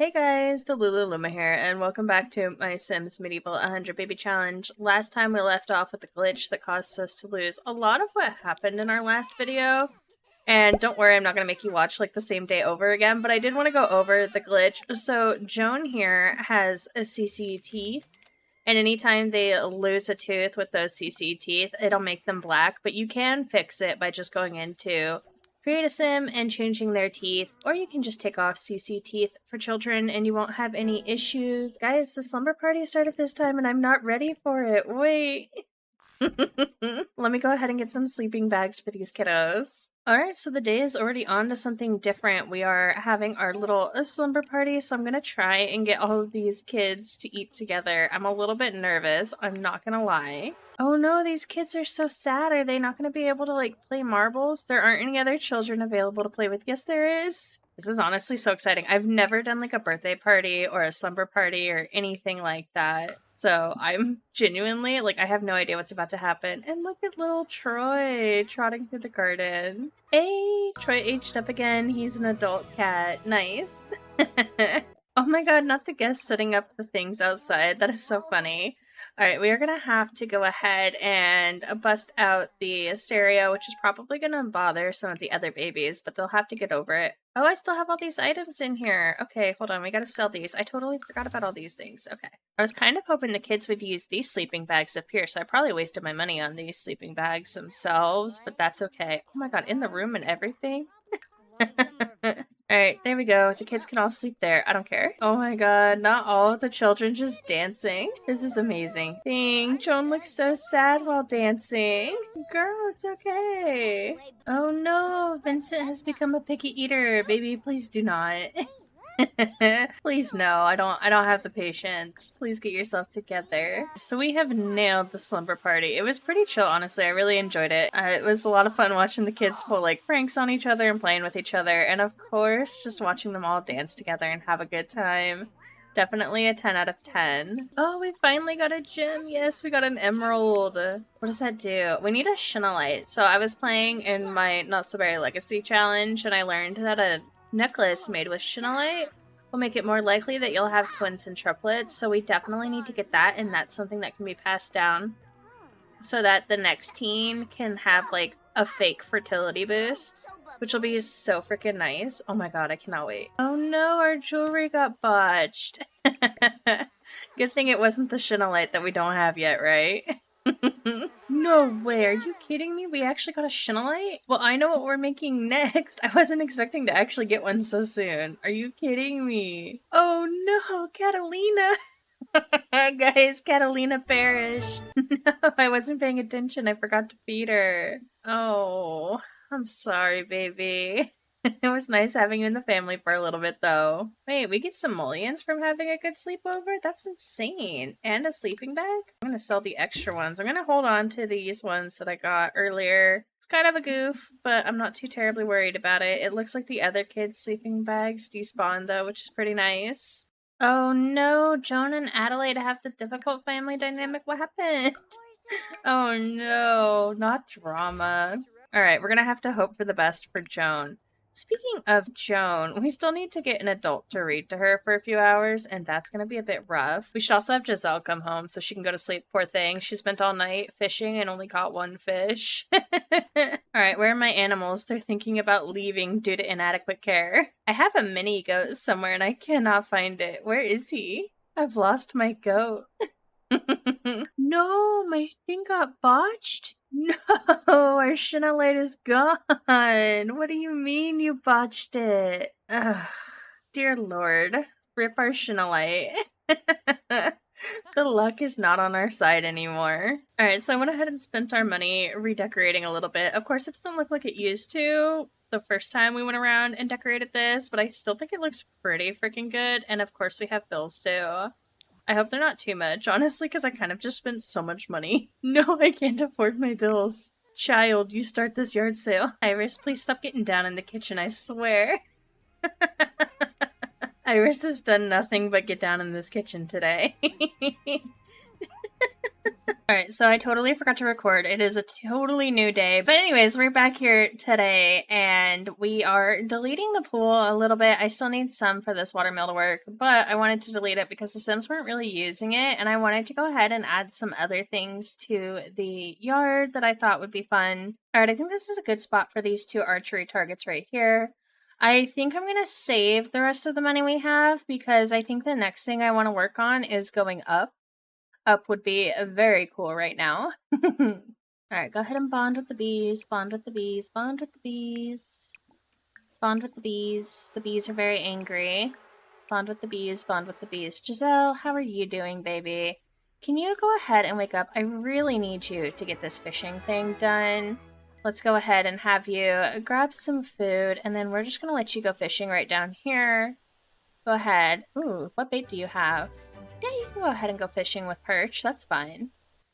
Hey guys, the Luma here, and welcome back to my Sims Medieval 100 Baby Challenge. Last time we left off with the glitch that caused us to lose a lot of what happened in our last video. And don't worry, I'm not going to make you watch like the same day over again, but I did want to go over the glitch. So Joan here has a CC teeth, and anytime they lose a tooth with those CC teeth, it'll make them black, but you can fix it by just going into Create a sim and changing their teeth, or you can just take off CC teeth for children and you won't have any issues. Guys, the slumber party started this time and I'm not ready for it. Wait. Let me go ahead and get some sleeping bags for these kiddos. Alright, so the day is already on to something different. We are having our little slumber party, so I'm gonna try and get all of these kids to eat together. I'm a little bit nervous, I'm not gonna lie. Oh no, these kids are so sad. Are they not gonna be able to like play marbles? There aren't any other children available to play with. Yes, there is. This is honestly so exciting. I've never done like a birthday party or a slumber party or anything like that. So I'm genuinely, like, I have no idea what's about to happen. And look at little Troy trotting through the garden. Hey, Troy aged up again. He's an adult cat. Nice. Oh my god, not the guests setting up the things outside. That is so funny. Alright, we are going to have to go ahead and bust out the stereo, which is probably going to bother some of the other babies, but they'll have to get over it. Oh, I still have all these items in here. Okay, hold on, we gotta sell these. I totally forgot about all these things. Okay. I was kind of hoping the kids would use these sleeping bags up here, so I probably wasted my money on these sleeping bags themselves, but that's okay. Oh my god, in the room and everything? Alright, there we go. The kids can all sleep there. I don't care. Oh my god, not all of the children just dancing. This is amazing. Dang, Joan looks so sad while dancing. Girl, it's okay. Oh no, Vincent has become a picky eater. Baby, please do not. Please no, I don't have the patience. Please get yourself together. So we have nailed the slumber party. It was pretty chill, honestly. I really enjoyed it. It was a lot of fun watching the kids pull like pranks on each other and playing with each other. And of course, just watching them all dance together and have a good time. Definitely a 10 out of 10. Oh, we finally got a gem. Yes, we got an emerald. What does that do? We need a Shinolite. So I was playing in my Not So Berry Legacy challenge and I learned that a necklace made with Shinolite will make it more likely that you'll have twins and triplets, so we definitely need to get that, and that's something that can be passed down so that the next teen can have like a fake fertility boost, which will be so freaking nice. Oh my god, I cannot wait. Oh no, our jewelry got botched. Good thing it wasn't the Shinolite that we don't have yet, right? No way, are you kidding me? We actually got a Shinolite? Well, I know what we're making next. I wasn't expecting to actually get one so soon. Are you kidding me? Oh no, Catalina! Guys, Catalina perished. No, I wasn't paying attention. I forgot to feed her. Oh, I'm sorry, baby. It was nice having you in the family for a little bit, though. Wait, we get simoleons from having a good sleepover? That's insane. And a sleeping bag? I'm gonna sell the extra ones. I'm gonna hold on to these ones that I got earlier. It's kind of a goof, but I'm not too terribly worried about it. It looks like the other kids' sleeping bags despawned, though, which is pretty nice. Oh no, Joan and Adelaide have the difficult family dynamic. What happened? Oh no, not drama. Alright, we're gonna have to hope for the best for Joan. Speaking of Joan, we still need to get an adult to read to her for a few hours, and that's gonna be a bit rough. We should also have Giselle come home so she can go to sleep, poor thing. She spent all night fishing and only caught one fish. Alright, where are my animals? They're thinking about leaving due to inadequate care. I have a mini goat somewhere and I cannot find it. Where is he? I've lost my goat. No, my thing got botched? No, our Shinolite is gone. What do you mean you botched it? Ugh, dear lord. Rip our Shinolite. The luck is not on our side anymore. Alright, so I went ahead and spent our money redecorating a little bit. Of course, it doesn't look like it used to the first time we went around and decorated this, but I still think it looks pretty freaking good. And of course, we have bills too. I hope they're not too much, honestly, because I kind of just spent so much money. No, I can't afford my bills. Child, you start this yard sale. Iris, please stop getting down in the kitchen, I swear. Iris has done nothing but get down in this kitchen today. Alright, so I totally forgot to record. It is a totally new day. But anyways, we're back here today, and we are deleting the pool a little bit. I still need some for this watermill to work, but I wanted to delete it because the Sims weren't really using it, and I wanted to go ahead and add some other things to the yard that I thought would be fun. Alright, I think this is a good spot for these 2 archery targets right here. I think I'm going to save the rest of the money we have because I think the next thing I want to work on is going up. Up would be very cool right now. Alright, go ahead and bond with the bees, bond with the bees, bond with the bees. Bond with the bees. The bees are very angry. Bond with the bees, bond with the bees. Giselle, how are you doing, baby? Can you go ahead and wake up? I really need you to get this fishing thing done. Let's go ahead and have you grab some food, and then we're just going to let you go fishing right down here. Go ahead. Ooh, what bait do you have? Yeah, you can go ahead and go fishing with perch. That's fine.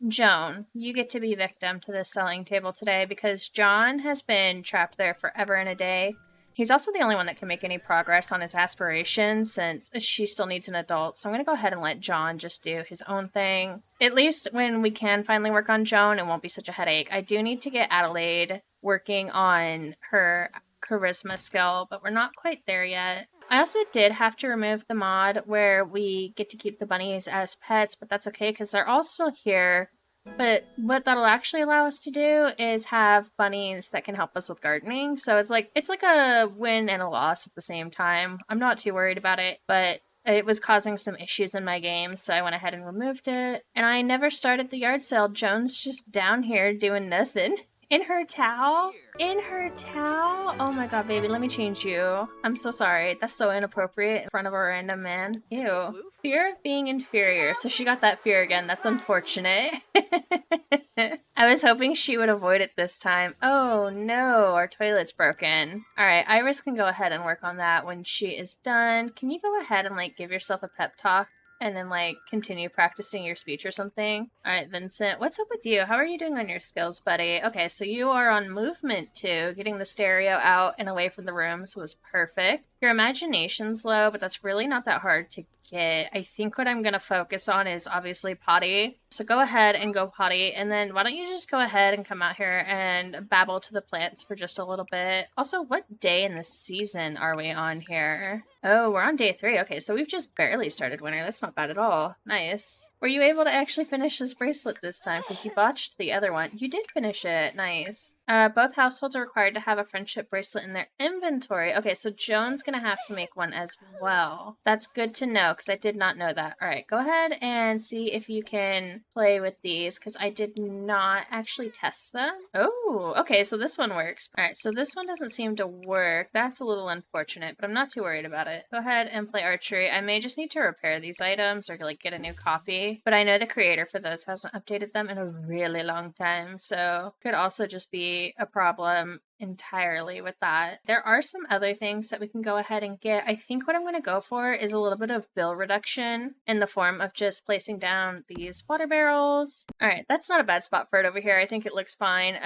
Joan, you get to be victim to this selling table today because John has been trapped there forever and a day. He's also the only one that can make any progress on his aspirations since she still needs an adult. So I'm going to go ahead and let John just do his own thing. At least when we can finally work on Joan, it won't be such a headache. I do need to get Adelaide working on her charisma skill, but we're not quite there yet. I also did have to remove the mod where we get to keep the bunnies as pets, but that's okay because they're all still here. But what that'll actually allow us to do is have bunnies that can help us with gardening. So it's like a win and a loss at the same time. I'm not too worried about it, but it was causing some issues in my game, so I went ahead and removed it. And I never started the yard sale. Joan's just down here doing nothing. In her towel? In her towel? Oh my god, baby, let me change you. I'm so sorry. That's so inappropriate in front of a random man. Ew. Fear of being inferior. So she got that fear again. That's unfortunate. I was hoping she would avoid it this time. Oh no, our toilet's broken. Alright, Iris can go ahead and work on that when she is done. Can you go ahead and like give yourself a pep talk? And then, like, continue practicing your speech or something. Alright, Vincent, what's up with you? How are you doing on your skills, buddy? Okay, so you are on movement, too. Getting the stereo out and away from the rooms was perfect. Your imagination's low, but that's really not that hard to get. I think what I'm going to focus on is obviously potty. So go ahead and go potty, and then why don't you just go ahead and come out here and babble to the plants for just a little bit. Also, what day in the season are we on here? Oh, we're on day 3. Okay, so we've just barely started winter. That's not bad at all. Nice. Were you able to actually finish this bracelet this time? Because you botched the other one. You did finish it. Nice. Both households are required to have a friendship bracelet in their inventory. Okay, so Joan's gonna have to make one as well. That's good to know, because I did not know that. Alright, go ahead and see if you can play with these, because I did not actually test them. Oh, okay, so this one works. Alright, so this one doesn't seem to work. That's a little unfortunate, but I'm not too worried about it. Go ahead and play archery. I may just need to repair these items or like get a new copy, but I know the creator for those hasn't updated them in a really long time, so could also just be a problem entirely with that. There are some other things that we can go ahead and get. I think what I'm going to go for is a little bit of bill reduction in the form of just placing down these water barrels. All right, that's not a bad spot for it over here. I think it looks fine.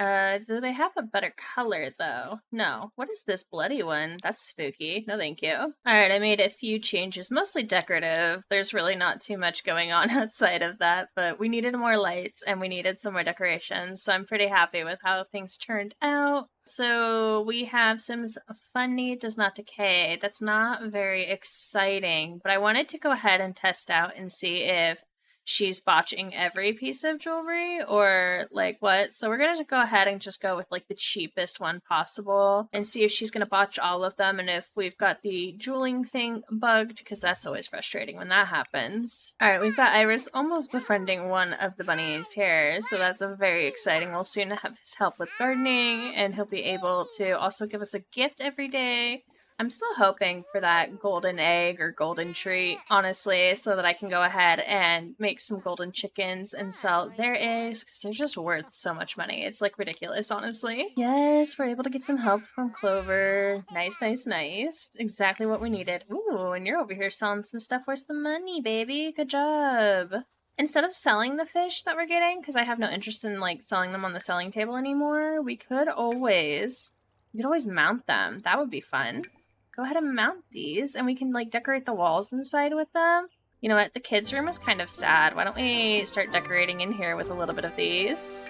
Do they have a better color though? No. What is this bloody one? That's spooky. No, thank you. All right, I made a few changes, mostly decorative. There's really not too much going on outside of that, but we needed more lights and we needed some more decorations, so I'm pretty happy with how things turned out. So we have Sims Funny Does Not Decay. That's not very exciting, but I wanted to go ahead and test out and see if she's botching every piece of jewelry or like what. So we're gonna go ahead and just go with like the cheapest one possible and see if she's gonna botch all of them and if we've got the jeweling thing bugged, because that's always frustrating when that happens. All right, we've got Iris almost befriending one of the bunnies here, so that's very exciting. We'll soon have his help with gardening and he'll be able to also give us a gift every day. I'm still hoping for that golden egg or golden treat, honestly, so that I can go ahead and make some golden chickens and sell their eggs, because they're just worth so much money. It's like ridiculous, honestly. Yes, we're able to get some help from Clover. Nice, nice, nice. Exactly what we needed. Ooh, and you're over here selling some stuff worth some money, baby. Good job. Instead of selling the fish that we're getting, because I have no interest in like selling them on the selling table anymore, we could always mount them. That would be fun. Go ahead and mount these, and we can like decorate the walls inside with them. You know what? The kids' room is kind of sad. Why don't we start decorating in here with a little bit of these?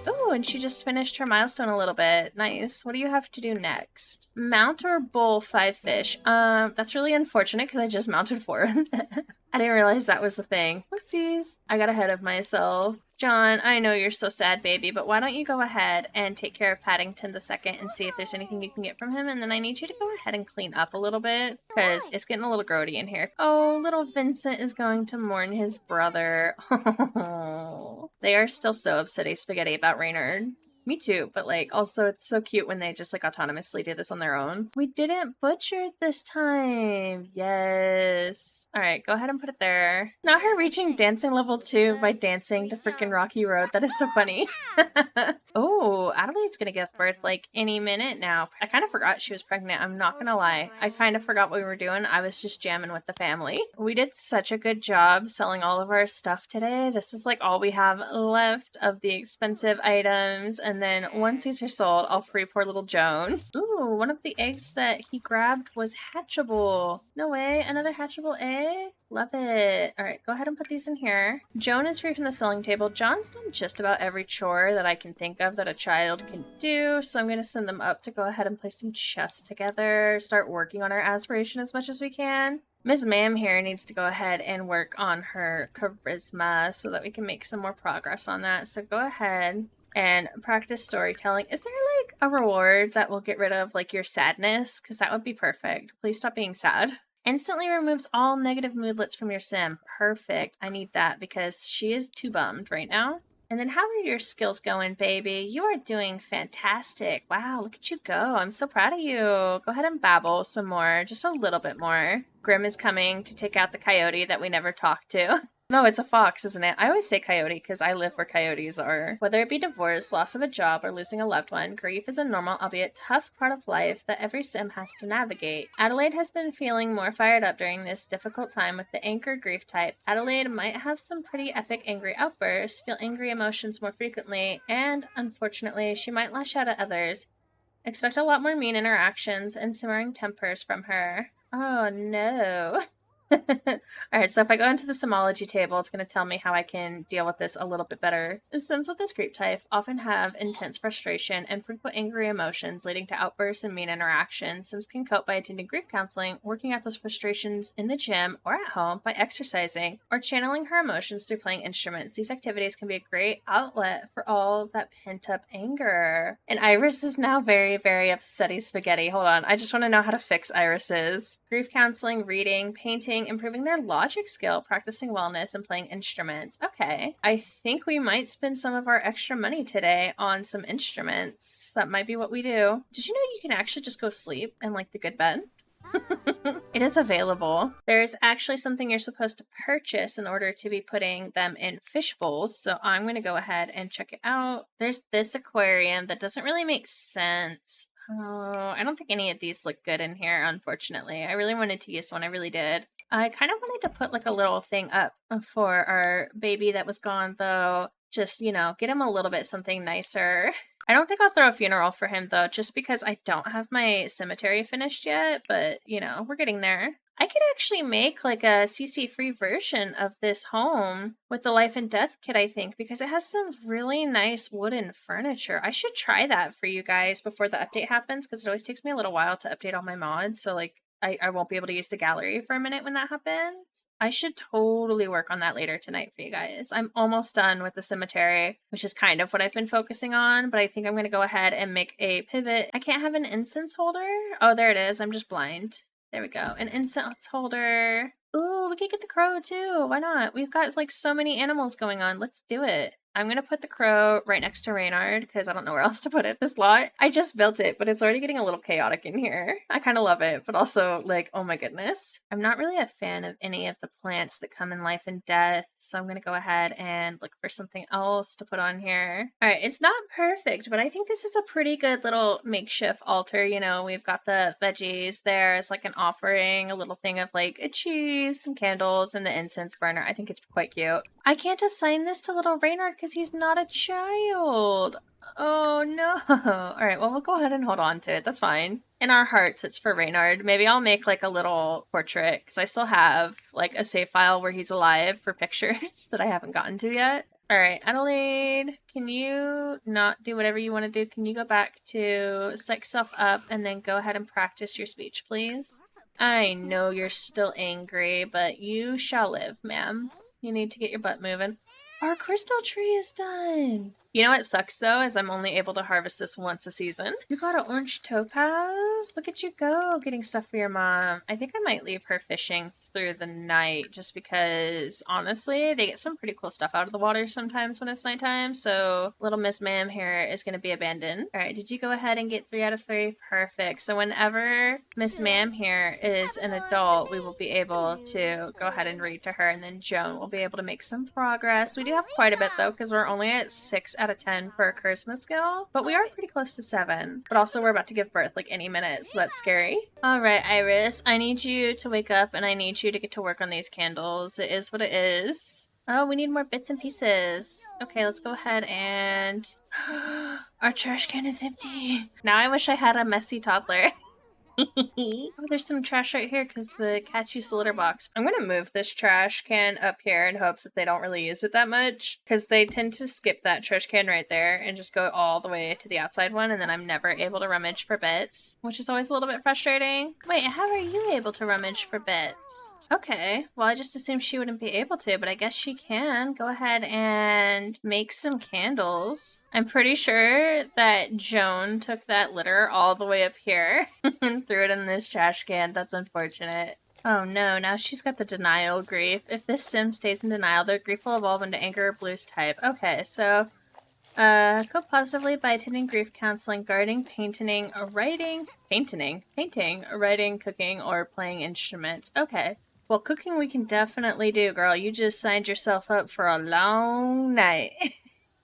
Oh, and she just finished her milestone a little bit. Nice. What do you have to do next? Mount or bowl 5 fish. That's really unfortunate because I just mounted 4. I didn't realize that was the thing. Whoopsies. I got ahead of myself. John, I know you're so sad, baby, but why don't you go ahead and take care of Paddington the second and see if there's anything you can get from him, and then I need you to go ahead and clean up a little bit, because it's getting a little grody in here. Oh, little Vincent is going to mourn his brother. They are still so upsetty spaghetti about Reynard. Me too, but like also it's so cute when they just like autonomously do this on their own. We didn't butcher it this time. Yes. All right, go ahead and put it there. Not her reaching dancing level 2 by dancing to freaking Rocky Road. That is so funny. Oh, Adelaide's gonna give birth like any minute now. I kind of forgot she was pregnant. I'm not gonna lie. I kind of forgot what we were doing. I was just jamming with the family. We did such a good job selling all of our stuff today. This is like all we have left of the expensive items, and then once these are sold, I'll free poor little Joan. Ooh, one of the eggs that he grabbed was hatchable. No way, another hatchable egg? Love it. All right, go ahead and put these in here. Joan is free from the sewing table. John's done just about every chore that I can think of that a child can do, so I'm going to send them up to go ahead and place some chests together, start working on our aspiration as much as we can. Miss Ma'am here needs to go ahead and work on her charisma so that we can make some more progress on that. So go ahead and practice storytelling. Is there like a reward that will get rid of like your sadness? Because that would be perfect. Please stop being sad. Instantly removes all negative moodlets from your sim. Perfect. I need that because she is too bummed right now. And then how are your skills going, baby? You are doing fantastic. Wow, look at you go. I'm so proud of you. Go ahead and babble some more, just a little bit more. Grim is coming to take out the coyote that we never talked to. No, it's a fox, isn't it? I always say coyote because I live where coyotes are. Whether it be divorce, loss of a job, or losing a loved one, grief is a normal, albeit tough part of life that every sim has to navigate. Adelaide has been feeling more fired up during this difficult time with the anchor grief type. Adelaide might have some pretty epic angry outbursts, feel angry emotions more frequently, and, unfortunately, she might lash out at others. Expect a lot more mean interactions and simmering tempers from her. Oh no. Alright, so if I go into the Simology table, it's going to tell me how I can deal with this a little bit better. The Sims with this group type often have intense frustration and frequent angry emotions leading to outbursts and mean interactions. Sims can cope by attending grief counseling, working out those frustrations in the gym or at home by exercising, or channeling her emotions through playing instruments. These activities can be a great outlet for all of that pent-up anger. And Iris is now very, very upsetty spaghetti. Hold on, I just want to know how to fix Iris's. Grief counseling, reading, painting, improving their logic skill, practicing wellness, and playing instruments. Okay. I think we might spend some of our extra money today on some instruments. That might be what we do. Did you know you can actually just go sleep in like the good bed? It is available. There's actually something you're supposed to purchase in order to be putting them in fish bowls, so I'm going to go ahead and check it out. There's this aquarium that doesn't really make sense. Oh, I don't think any of these look good in here, unfortunately. I really wanted to use one. I really did. I kind of wanted to put like a little thing up for our baby that was gone, though. Just, you know, get him a little bit something nicer. I don't think I'll throw a funeral for him, though, just because I don't have my cemetery finished yet. But, you know, we're getting there. I could actually make like a CC-free version of this home with the life and death kit, I think, because it has some really nice wooden furniture. I should try that for you guys before the update happens, because it always takes me a little while to update all my mods. So, like, I won't be able to use the gallery for a minute when that happens. I should totally work on that later tonight for you guys. I'm almost done with the cemetery, which is kind of what I've been focusing on, but I think I'm going to go ahead and make a pivot. I can't have an incense holder. Oh, there it is. I'm just blind. There we go. An incense holder. Ooh, we could get the crow too. Why not? We've got like so many animals going on. Let's do it. I'm going to put the crow right next to Reynard because I don't know where else to put it. This lot, I just built it, but it's already getting a little chaotic in here. I kind of love it, but also like, oh my goodness. I'm not really a fan of any of the plants that come in life and death, so I'm going to go ahead and look for something else to put on here. All right, it's not perfect, but I think this is a pretty good little makeshift altar. You know, we've got the veggies there as like an offering, a little thing of like a cheese, some candles, and the incense burner. I think it's quite cute. I can't assign this to little Reynard because he's not a child. Oh no. All right, well, we'll go ahead and hold on to it. That's fine. In our hearts, it's for Reynard. Maybe I'll make like a little portrait because I still have like a save file where he's alive for pictures that I haven't gotten to yet. All right, Adelaide, can you not do whatever you want to do? Can you go back to psych self up and then go ahead and practice your speech, please? I know you're still angry, but you shall live, ma'am. You need to get your butt moving. Our crystal tree is done! You know what sucks though, is I'm only able to harvest this once a season. You got an orange topaz? Look at you go, getting stuff for your mom. I think I might leave her fishing through the night just because, honestly, they get some pretty cool stuff out of the water sometimes when it's nighttime, so little Miss Ma'am here is going to be abandoned. Alright, did you go ahead and get 3 out of 3? Perfect. So whenever Miss Ma'am here is an adult, we will be able to go ahead and read to her, and then Joan will be able to make some progress. We do have quite a bit though, because we're only at 6 out of 10 for a charisma skill, but we are pretty close to 7. But also we're about to give birth like any minute, so that's scary. Alright, Iris, I need you to wake up and I need you to get to work on these candles. It is what it is. Oh, we need more bits and pieces. Okay, let's go ahead and... Our trash can is empty. Now I wish I had a messy toddler. Oh, there's some trash right here because the cats use the litter box. I'm gonna move this trash can up here in hopes that they don't really use it that much, because they tend to skip that trash can right there and just go all the way to the outside one, and then I'm never able to rummage for bits, which is always a little bit frustrating. Wait, how are you able to rummage for bits? Okay, well I just assumed she wouldn't be able to, but I guess she can. Go ahead and make some candles. I'm pretty sure that Joan took that litter all the way up here and threw it in this trash can. That's unfortunate. Oh no, now she's got the denial grief. If this sim stays in denial, their grief will evolve into anger or blues type. Okay, so cope positively by attending grief counseling, gardening, painting, writing, cooking, or playing instruments. Okay. Well, cooking we can definitely do, girl. You just signed yourself up for a long night.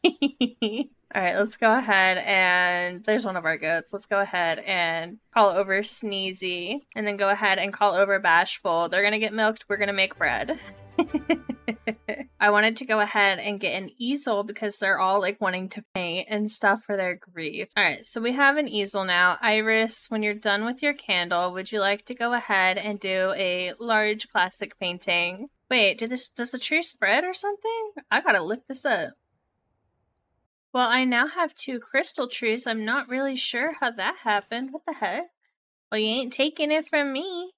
Alright, let's go ahead and... There's one of our goats. Let's go ahead and call over Sneezy. And then go ahead and call over Bashful. They're gonna get milked. We're gonna make bread. I wanted to go ahead and get an easel because they're all like wanting to paint and stuff for their grief. Alright, so we have an easel now. Iris, when you're done with your candle, would you like to go ahead and do a large classic painting? Wait, does the tree spread or something? I gotta look this up. Well, I now have 2 crystal trees. I'm not really sure how that happened. What the heck? Well, you ain't taking it from me.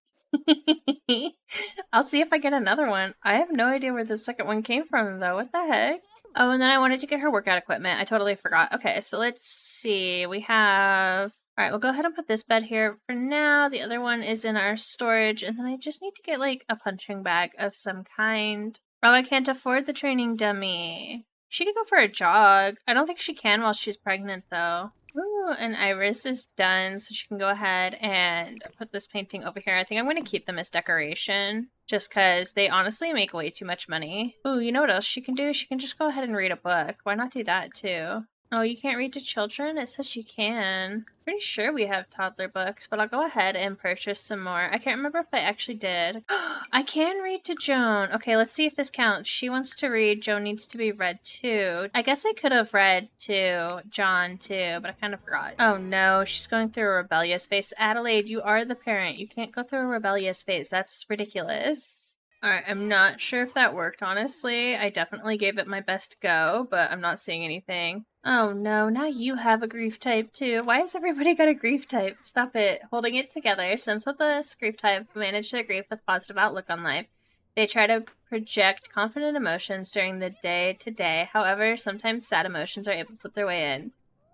I'll see if I get another one. I have no idea where the second one came from, though. What the heck? Oh, and then I wanted to get her workout equipment. I totally forgot. Okay, so let's see. We have... Alright, we'll go ahead and put this bed here for now. The other one is in our storage. And then I just need to get, like, a punching bag of some kind. Oh, I can't afford the training dummy. She could go for a jog. I don't think she can while she's pregnant, though. Ooh, and Iris is done, so she can go ahead and put this painting over here. I think I'm going to keep them as decoration, just because they honestly make way too much money. Ooh, you know what else she can do? She can just go ahead and read a book. Why not do that, too? Oh, you can't read to children? It says you can. Pretty sure we have toddler books, but I'll go ahead and purchase some more. I can't remember if I actually did. I can read to Joan. Okay, let's see if this counts. She wants to read. Joan needs to be read too. I guess I could have read to John too, but I kind of forgot. Oh no, she's going through a rebellious phase. Adelaide, you are the parent. You can't go through a rebellious phase. That's ridiculous. Alright, I'm not sure if that worked, honestly. I definitely gave it my best go, but I'm not seeing anything. Oh no, now you have a grief type too. Why has everybody got a grief type? Stop it. Holding it together. Sims with this grief type manage their grief with positive outlook on life. They try to project confident emotions during the day-to-day. However, sometimes sad emotions are able to slip their way in.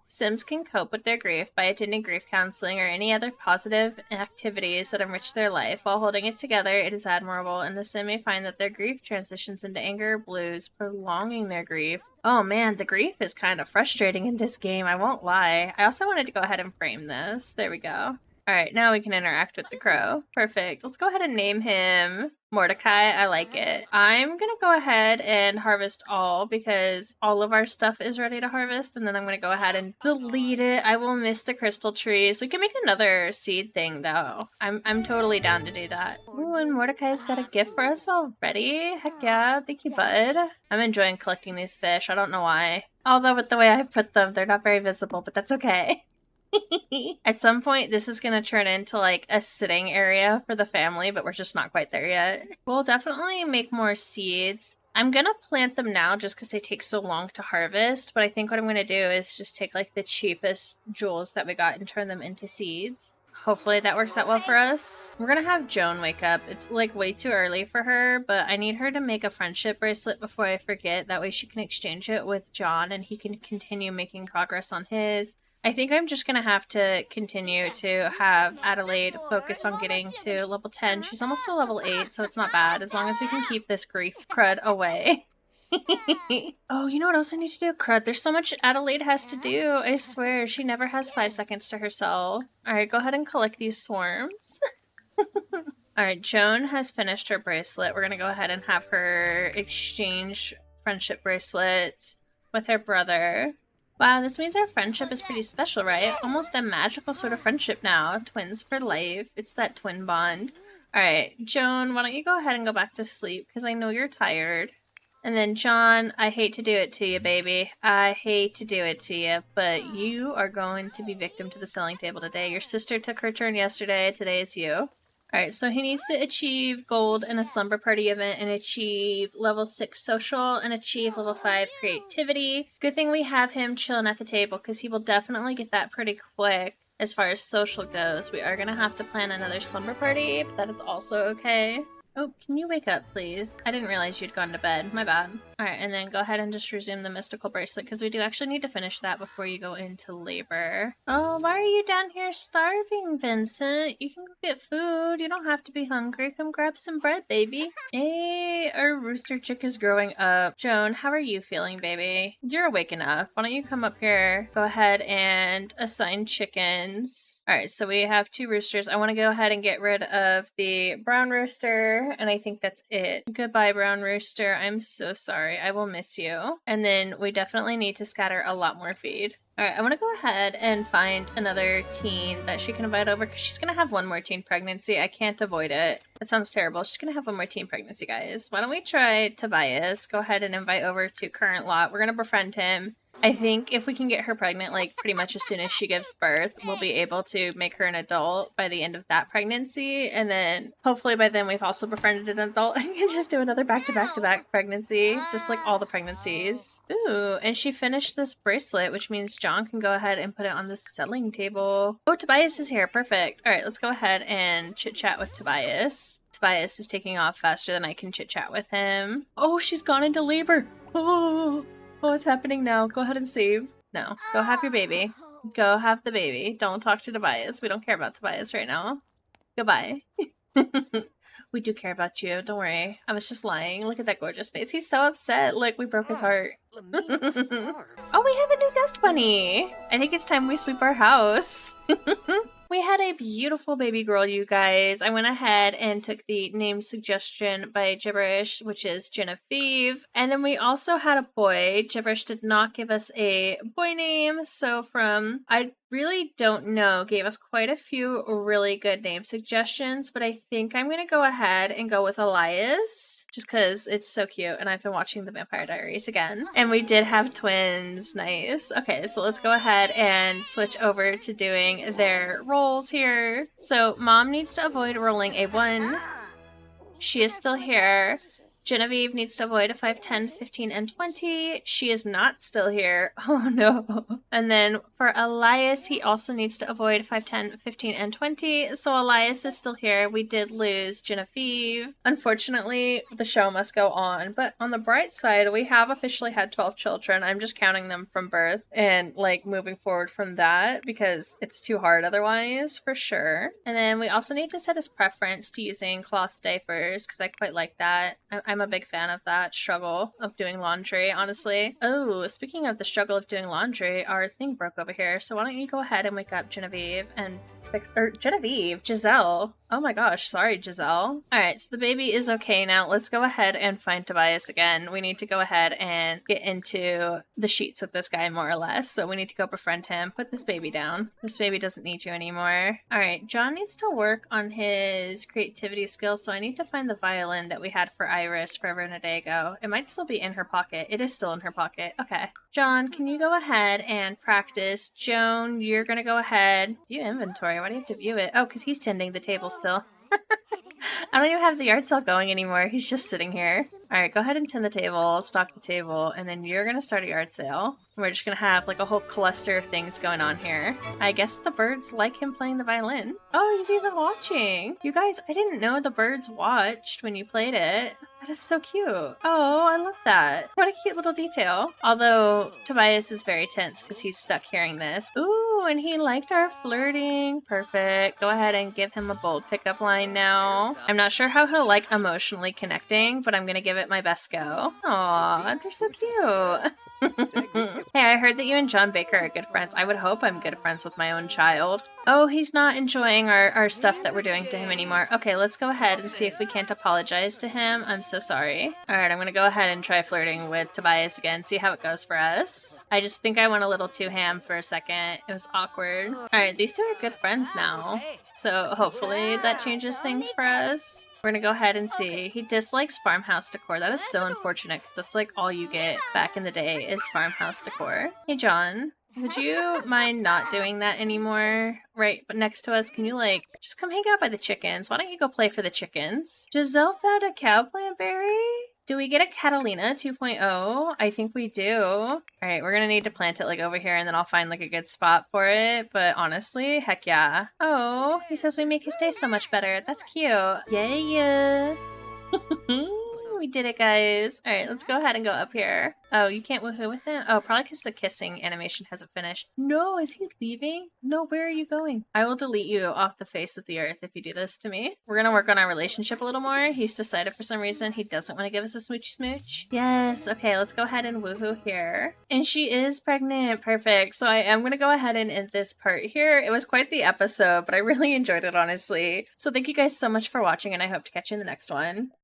Sims can cope with their grief by attending grief counseling or any other positive activities that enrich their life. While holding it together, it is admirable, and the Sim may find that their grief transitions into anger or blues, prolonging their grief. Oh man, the grief is kind of frustrating in this game, I won't lie. I also wanted to go ahead and frame this. There we go. Alright, now we can interact with the crow. Perfect. Let's go ahead and name him Mordecai. I like it. I'm gonna go ahead and harvest all because all of our stuff is ready to harvest, and then I'm gonna go ahead and delete it. I will miss the crystal trees. We can make another seed thing though. I'm totally down to do that. Ooh, and Mordecai's got a gift for us already. Heck yeah, thank you, bud. I'm enjoying collecting these fish. I don't know why. Although with the way I've put them, they're not very visible, but that's okay. At some point, this is going to turn into like a sitting area for the family, but we're just not quite there yet. We'll definitely make more seeds. I'm going to plant them now just because they take so long to harvest, but I think what I'm going to do is just take like the cheapest jewels that we got and turn them into seeds. Hopefully that works out well for us. We're gonna have Joan wake up. It's like way too early for her, but I need her to make a friendship bracelet before I forget. That way she can exchange it with John and he can continue making progress on his. I think I'm just gonna have to continue to have Adelaide focus on getting to level 10. She's almost to level 8, so it's not bad as long as we can keep this grief crud away. Oh, you know what else I need to do? Crud. There's so much Adelaide has to do. I swear, she never has 5 seconds to herself. Alright, go ahead and collect these swarms. Alright, Joan has finished her bracelet. We're gonna go ahead and have her exchange friendship bracelets with her brother. Wow, this means our friendship is pretty special, right? Almost a magical sort of friendship now. Twins for life. It's that twin bond. Alright, Joan, why don't you go ahead and go back to sleep, because I know you're tired. And then John, I hate to do it to you, baby. I hate to do it to you, but you are going to be victim to the selling table today. Your sister took her turn yesterday. Today it's you. Alright, so he needs to achieve gold in a slumber party event and achieve level 6 social and achieve level 5 creativity. Good thing we have him chilling at the table because he will definitely get that pretty quick. As far as social goes, we are going to have to plan another slumber party, but that is also okay. Oh, can you wake up, please? I didn't realize you'd gone to bed. My bad. Alright, and then go ahead and just resume the mystical bracelet, because we do actually need to finish that before you go into labor. Oh, why are you down here starving, Vincent? You can go get food. You don't have to be hungry. Come grab some bread, baby. Hey, our rooster chick is growing up. Joan, how are you feeling, baby? You're awake enough. Why don't you come up here? Go ahead and assign chickens. Alright, so we have 2 roosters. I want to go ahead and get rid of the brown rooster, and I think that's it. Goodbye, brown rooster. I'm so sorry. I will miss you. And then we definitely need to scatter a lot more feed. Alright, I want to go ahead and find another teen that she can invite over, because she's going to have one more teen pregnancy. I can't avoid it. That sounds terrible. She's going to have one more teen pregnancy, guys. Why don't we try Tobias? Go ahead and invite over to current lot. We're going to befriend him. I think if we can get her pregnant, like, pretty much as soon as she gives birth, we'll be able to make her an adult by the end of that pregnancy. And then, hopefully by then we've also befriended an adult and can just do another back-to-back-to-back pregnancy. Just like all the pregnancies. Ooh, and she finished this bracelet, which means John can go ahead and put it on the selling table. Oh, Tobias is here. Perfect. Alright, let's go ahead and chit-chat with Tobias. Tobias is taking off faster than I can chit-chat with him. Oh, she's gone into labor. Oh, what's happening now? Go ahead and save. No, go have your baby. Go have the baby. Don't talk to Tobias. We don't care about Tobias right now. Goodbye. We do care about you. Don't worry. I was just lying. Look at that gorgeous face. He's so upset. Like, we broke his heart. Oh, we have a new guest bunny. I think it's time we sweep our house. We had a beautiful baby girl, you guys. I went ahead and took the name suggestion by Gibberish, which is Genevieve. And then we also had a boy. Gibberish did not give us a boy name. So I really don't know, gave us quite a few really good name suggestions. But I think I'm going to go ahead and go with Elias. Just because it's so cute. And I've been watching The Vampire Diaries again. And we did have twins. Nice. Okay, so let's go ahead and switch over to doing their roles here. So mom needs to avoid rolling a 1. She is still here. Genevieve needs to avoid a 5, 10, 15, and 20. She is not still here. Oh no. And then for Elias, he also needs to avoid 5, 10, 15, and 20. So Elias is still here. We did lose Genevieve. Unfortunately, the show must go on. But on the bright side, we have officially had 12 children. I'm just counting them from birth and like moving forward from that because it's too hard otherwise, for sure. And then we also need to set his preference to using cloth diapers because I quite like that. I'm a big fan of that struggle of doing laundry, honestly. Oh, speaking of the struggle of doing laundry, our thing broke over here. So why don't you go ahead and wake up Genevieve and Genevieve. Giselle. Oh my gosh, sorry, Giselle. Alright, so the baby is okay now. Let's go ahead and find Tobias again. We need to go ahead and get into the sheets with this guy, more or less. So we need to go befriend him. Put this baby down. This baby doesn't need you anymore. Alright, John needs to work on his creativity skills, so I need to find the violin that we had for Iris forever and a day ago. It might still be in her pocket. It is still in her pocket. Okay. John, can you go ahead and practice? Joan, you're gonna go ahead. View inventory. Why do you have to view it? Oh, because he's tending the table still. I don't even have the art cell going anymore. He's just sitting here. Alright, go ahead and tend the table, stock the table, and then you're gonna start a yard sale. We're just gonna have like a whole cluster of things going on here. I guess the birds like him playing the violin. Oh, he's even watching. You guys, I didn't know the birds watched when you played it. That is so cute. Oh, I love that. What a cute little detail. Although Tobias is very tense because he's stuck hearing this. Ooh, and he liked our flirting. Perfect. Go ahead and give him a bold pickup line now. I'm not sure how he'll like emotionally connecting, but I'm gonna give it my best go. Aw, they're so cute. Hey, I heard that you and John Baker are good friends. I would hope I'm good friends with my own child. Oh, he's not enjoying our stuff that we're doing to him anymore. Okay, let's go ahead and see if we can't apologize to him. I'm so sorry. Alright, I'm gonna go ahead and try flirting with Tobias again, see how it goes for us. I just think I went a little too ham for a second. It was awkward. Alright, these two are good friends now. So hopefully that changes things for us. We're gonna go ahead and see. He dislikes farmhouse decor. That is so unfortunate because that's like all you get back in the day is farmhouse decor. Hey, John. Would you mind not doing that anymore? Right, but next to us, can you like, just come hang out by the chickens? Why don't you go play for the chickens? Giselle found a cowplant berry? Do we get a Catalina 2.0? I think we do. Alright, we're gonna need to plant it like over here and then I'll find like a good spot for it. But honestly, heck yeah. Oh, he says we make his day so much better. That's cute. Yeah. We did it, guys. Alright, let's go ahead and go up here. Oh, you can't woohoo with him? Oh, probably because the kissing animation hasn't finished. No, is he leaving? No, where are you going? I will delete you off the face of the earth if you do this to me. We're gonna work on our relationship a little more. He's decided for some reason he doesn't want to give us a smoochy smooch. Yes, okay, let's go ahead and woohoo here. And she is pregnant. Perfect. So I am gonna go ahead and end this part here. It was quite the episode, but I really enjoyed it, honestly. So thank you guys so much for watching, and I hope to catch you in the next one.